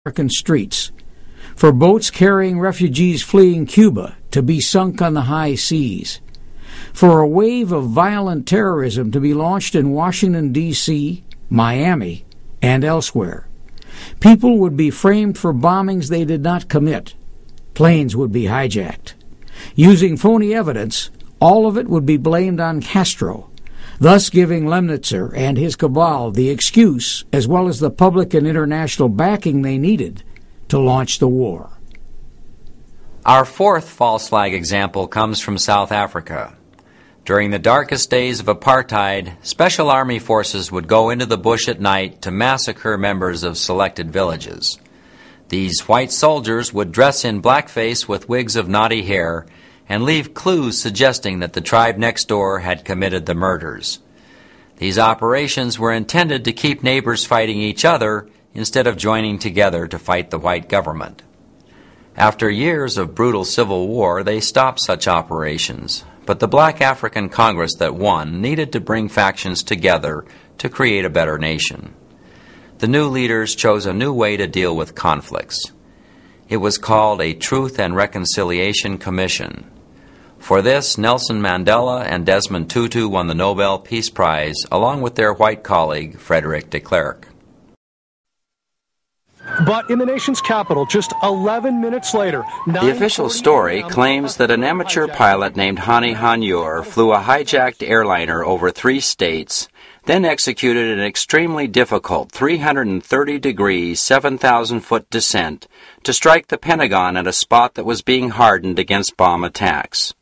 American streets, for boats carrying refugees fleeing Cuba to be sunk on the high seas, for a wave of violent terrorism to be launched in Washington, D.C., Miami, and elsewhere. People would be framed for bombings they did not commit. Planes would be hijacked. Using phony evidence, all of it would be blamed on Castro, thus giving Lemnitzer and his cabal the excuse, as well as the public and international backing they needed to launch the war. Our fourth false flag example comes from South Africa. During the darkest days of apartheid, Special Army forces would go into the bush at night to massacre members of selected villages. These white soldiers would dress in blackface with wigs of knotty hair and leave clues suggesting that the tribe next door had committed the murders. These operations were intended to keep neighbors fighting each other instead of joining together to fight the white government. After years of brutal civil war, they stopped such operations, but the Black African Congress that won needed to bring factions together to create a better nation. The new leaders chose a new way to deal with conflicts. It was called a Truth and Reconciliation Commission. For this, Nelson Mandela and Desmond Tutu won the Nobel Peace Prize, along with their white colleague, Frederick de Klerk. But in the nation's capital, just 11 minutes later... The official story claims that an amateur pilot named Hani Hanyour flew a hijacked airliner over 3 states, then executed an extremely difficult 330-degree, 7,000-foot descent to strike the Pentagon at a spot that was being hardened against bomb attacks.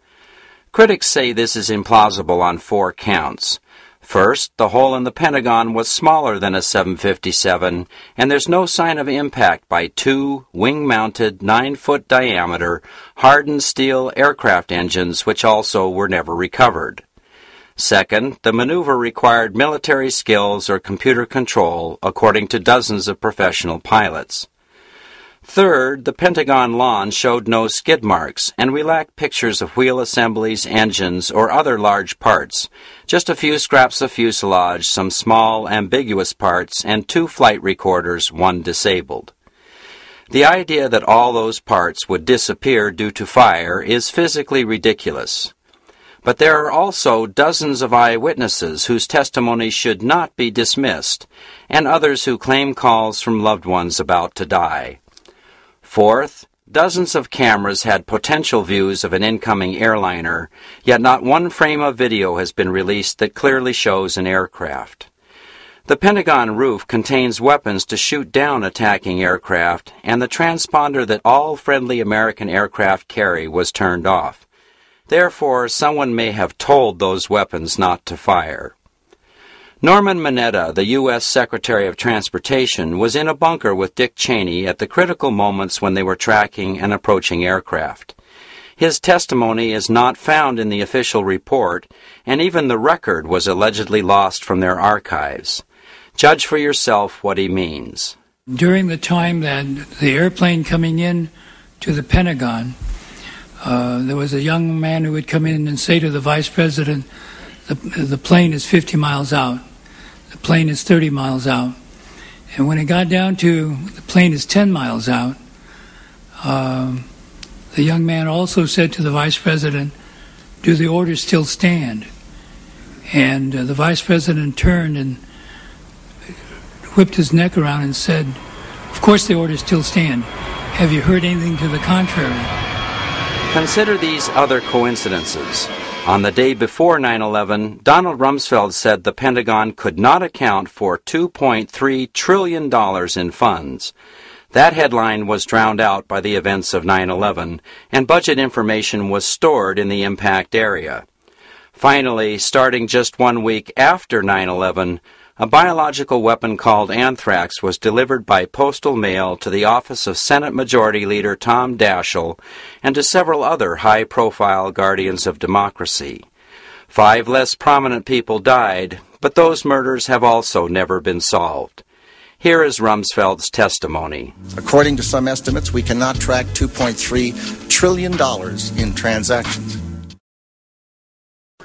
Critics say this is implausible on 4 counts. First, the hole in the Pentagon was smaller than a 757, and there's no sign of impact by 2 wing-mounted, 9-foot diameter, hardened steel aircraft engines, which also were never recovered. Second, the maneuver required military skills or computer control, according to dozens of professional pilots. Third, the Pentagon lawn showed no skid marks, and we lacked pictures of wheel assemblies, engines, or other large parts, just a few scraps of fuselage, some small, ambiguous parts, and 2 flight recorders, 1 disabled. The idea that all those parts would disappear due to fire is physically ridiculous. But there are also dozens of eyewitnesses whose testimony should not be dismissed, and others who claim calls from loved ones about to die. Fourth, dozens of cameras had potential views of an incoming airliner, yet not one frame of video has been released that clearly shows an aircraft. The Pentagon roof contains weapons to shoot down attacking aircraft, and the transponder that all friendly American aircraft carry was turned off. Therefore, someone may have told those weapons not to fire. Norman Mineta, the U.S. Secretary of Transportation, was in a bunker with Dick Cheney at the critical moments when they were tracking an approaching aircraft. His testimony is not found in the official report, and even the record was allegedly lost from their archives. Judge for yourself what he means. During the time that the airplane coming in to the Pentagon, there was a young man who would come in and say to the Vice President, the plane is 50 miles out. The plane is 30 miles out. And when it got down to the plane is 10 miles out, the young man also said to the Vice President, do the orders still stand? And the Vice President turned and whipped his neck around and said, of course the orders still stand. Have you heard anything to the contrary? Consider these other coincidences. On the day before 9/11, Donald Rumsfeld said the Pentagon could not account for $2.3 trillion in funds. That headline was drowned out by the events of 9/11, and budget information was stored in the impact area. Finally, starting just 1 week after 9/11, a biological weapon called anthrax was delivered by postal mail to the office of Senate Majority Leader Tom Daschle and to several other high-profile guardians of democracy. 5 less prominent people died, but those murders have also never been solved. Here is Rumsfeld's testimony. According to some estimates, we cannot track $2.3 trillion in transactions.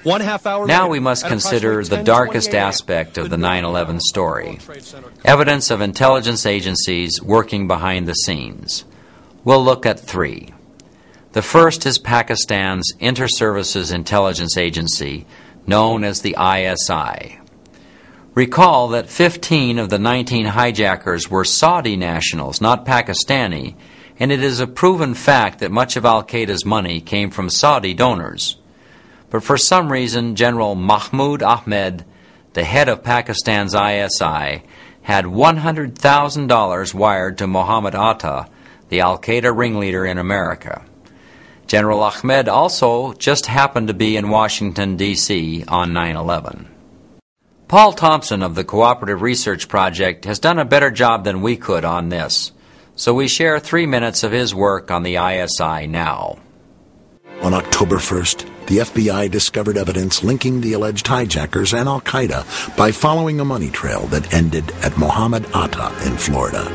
1/2 hour Now later, we must at consider approximately the darkest 10:28 aspect of the New York 9/11 story, World Trade Center evidence of intelligence agencies working behind the scenes. We'll look at three. The first is Pakistan's Inter-Services Intelligence Agency, known as the ISI. Recall that 15 of the 19 hijackers were Saudi nationals, not Pakistani, and it is a proven fact that much of al-Qaeda's money came from Saudi donors. But for some reason, General Mahmoud Ahmed, the head of Pakistan's ISI, had $100,000 wired to Mohammed Atta, the al-Qaeda ringleader in America. General Ahmed also just happened to be in Washington, D.C. on 9/11. Paul Thompson of the Cooperative Research Project has done a better job than we could on this, so we share 3 minutes of his work on the ISI now. On October 1st, the FBI discovered evidence linking the alleged hijackers and al-Qaeda by following a money trail that ended at Mohammed Atta in Florida.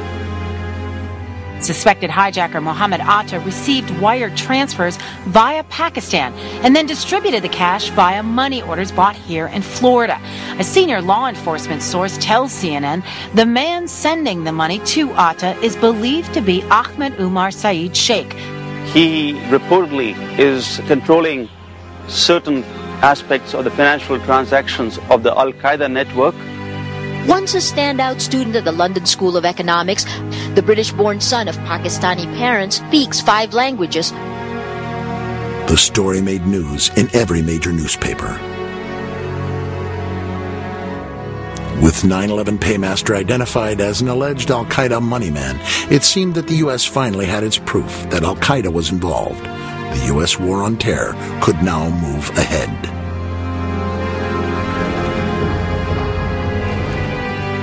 Suspected hijacker Mohammed Atta received wire transfers via Pakistan and then distributed the cash via money orders bought here in Florida. A senior law enforcement source tells CNN the man sending the money to Atta is believed to be Ahmed Umar Saeed Sheikh. He reportedly is controlling certain aspects of the financial transactions of the Al-Qaeda network. Once a standout student at the London School of Economics, the British-born son of Pakistani parents speaks 5 languages. The story made news in every major newspaper. With 9/11 paymaster identified as an alleged al-Qaeda moneyman, it seemed that the U.S. finally had its proof that al-Qaeda was involved. The U.S. war on terror could now move ahead.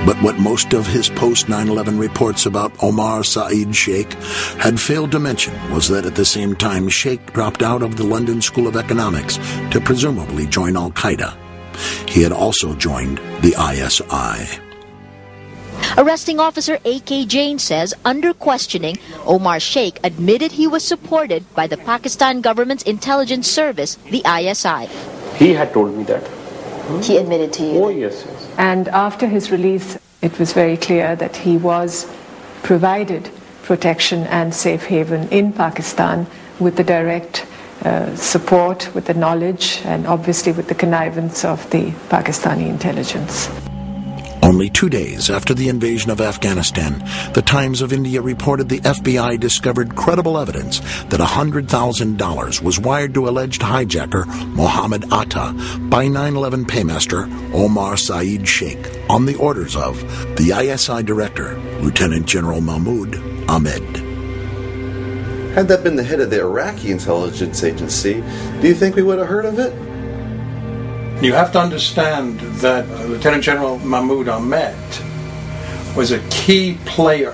But what most of his post-9/11 reports about Omar Saeed Sheikh had failed to mention was that at the same time Sheikh dropped out of the London School of Economics to presumably join al-Qaeda. He had also joined the ISI. Arresting officer A.K. Jain says, under questioning, Omar Sheikh admitted he was supported by the Pakistan government's intelligence service, the ISI. He had told me that. He admitted to you? Oh, yes, yes. And after his release, it was very clear that he was provided protection and safe haven in Pakistan with the direct support, with the knowledge, and obviously with the connivance of the Pakistani intelligence. Only 2 days after the invasion of Afghanistan, the Times of India reported the FBI discovered credible evidence that $100,000 was wired to alleged hijacker Mohammed Atta by 9/11 paymaster Omar Saeed Sheikh on the orders of the ISI director, Lieutenant General Mahmoud Ahmed. Had that been the head of the Iraqi intelligence agency, do you think we would have heard of it? You have to understand that Lieutenant General Mahmoud Ahmed was a key player.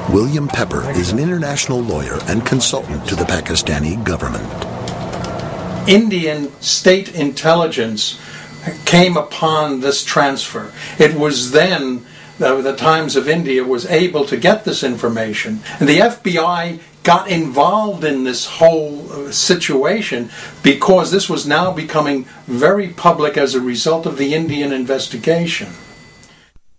William Pepper is an international lawyer and consultant to the Pakistani government. Indian state intelligence came upon this transfer. It was then the Times of India was able to get this information, and the FBI got involved in this whole situation because this was now becoming very public as a result of the Indian investigation.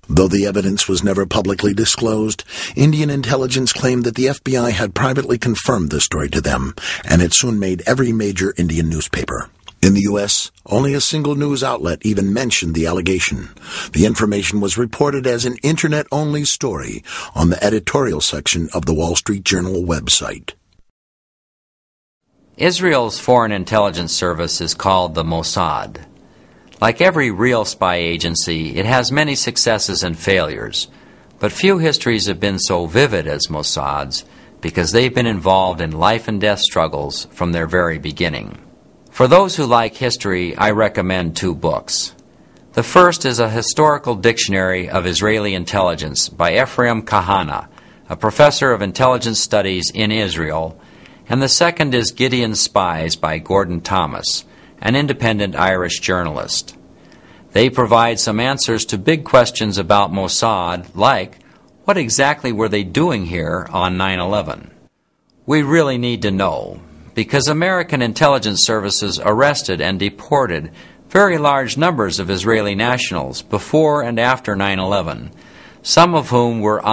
Though the evidence was never publicly disclosed, Indian intelligence claimed that the FBI had privately confirmed the story to them, and it soon made every major Indian newspaper. In the U.S., only a single news outlet even mentioned the allegation. The information was reported as an Internet-only story on the editorial section of the Wall Street Journal website. Israel's Foreign Intelligence Service is called the Mossad. Like every real spy agency, it has many successes and failures, but few histories have been so vivid as Mossad's because they've been involved in life and death struggles from their very beginning. For those who like history, I recommend 2 books. The first is a historical dictionary of Israeli intelligence by Ephraim Kahana, a professor of intelligence studies in Israel, and the second is Gideon's Spies by Gordon Thomas, an independent Irish journalist. They provide some answers to big questions about Mossad, like, what exactly were they doing here on 9/11? We really need to know, because American intelligence services arrested and deported very large numbers of Israeli nationals before and after 9/11, some of whom were